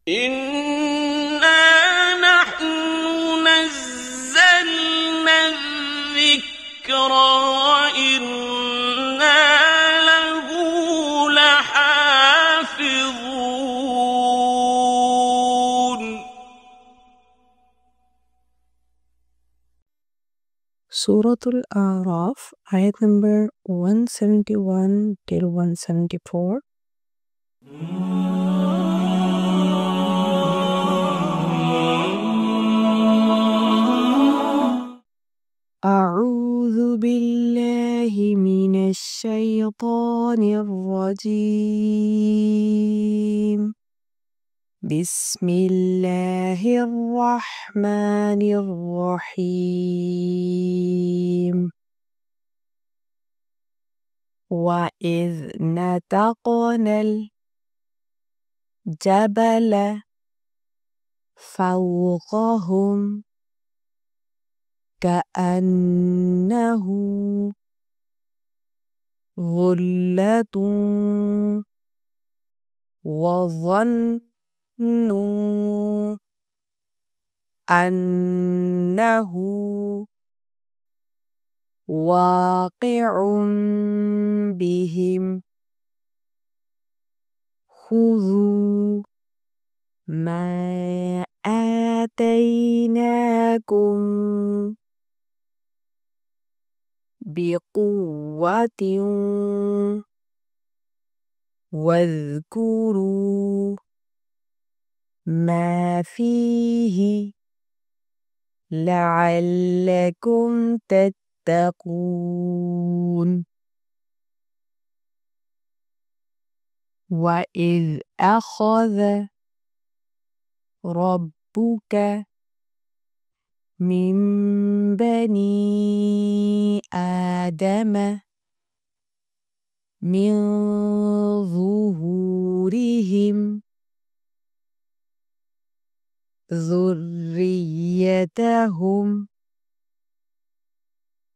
إِنَّا نَحْنُ نَزَّلْنَا الذِّكْرَ وَإِنَّا لَهُ لَحَافِظُونَ. Surah Al-A'raf, ayat number 171 till 174. أعوذ بالله من الشيطان الرجيم. بسم الله الرحمن الرحيم. وإذ نتقنا الجبل فوقهم كأنه ظلة وظنوا أنه واقع بهم خذوا ما آتيناكم بقوة واذكروا ما فيه لعلكم تتقون. وإذ أخذ ربك من بني آدم من ظهورهم ذريتهم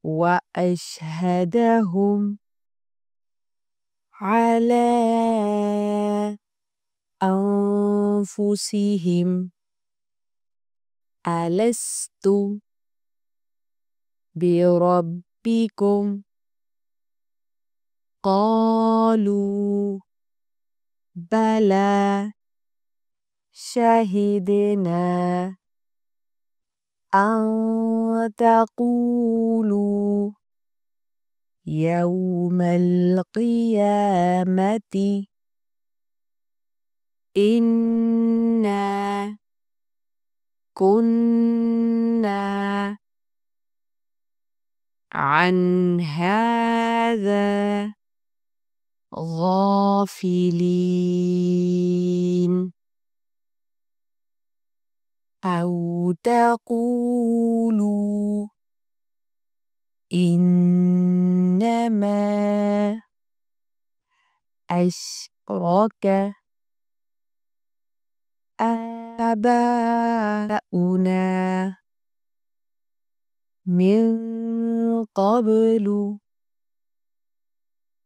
وأشهدهم على أنفسهم ألست بربكم قالوا بلى شهدنا أن تقولوا يوم القيامة إنا كنا عن هذا غافلين أو تقولوا إنما أشرك آباؤنا من قبل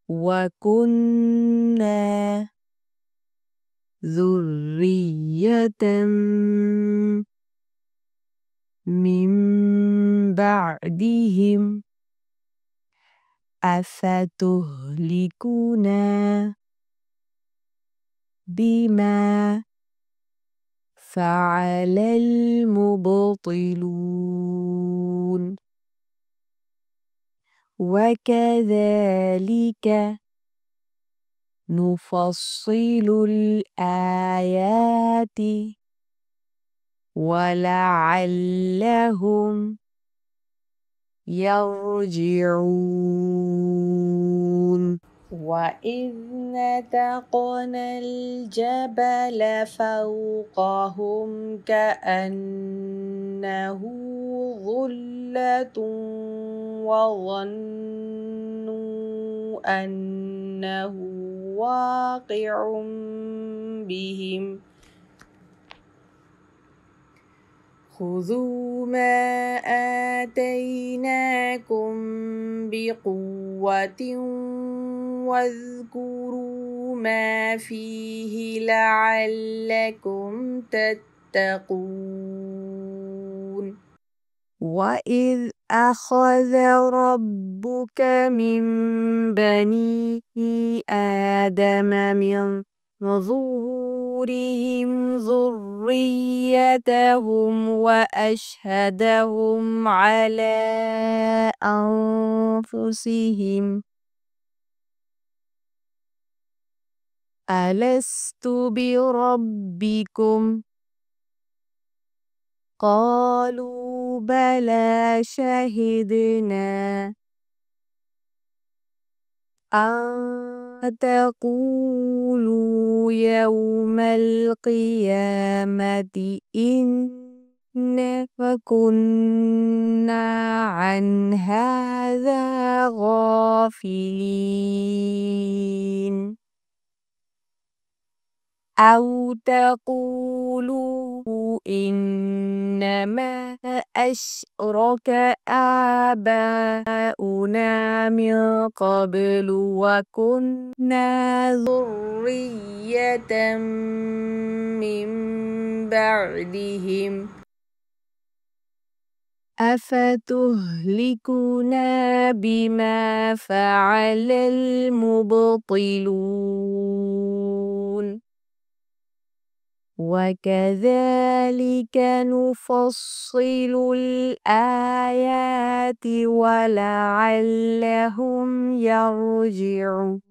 وكنا ذرية من بعدهم أفتهلكنا بما فعل المبطلون وكذلك نفصل الآيات ولعلهم يرجعون. وإذ نتقنا الجبل فوقهم كأنه ظلة وظنوا أنه واقع بهم خذوا ما آتيناكم بقوة واذكروا ما فيه لعلكم تتقون وإذ أخذ ربك من بني آدم من ظهورهم ذريتهم وأشهدهم على أنفسهم ألست بربكم قالوا بلى شهدنا أن تقولوا يوم القيامة إنا كنا عن هذا غافلين أو تقولوا إنما أشرك آباؤنا من قبل وكنا ذرية من بعدهم أفتهلكنا بما فعل المبطلون وكذلك نفصل الآيات ولعلهم يرجعون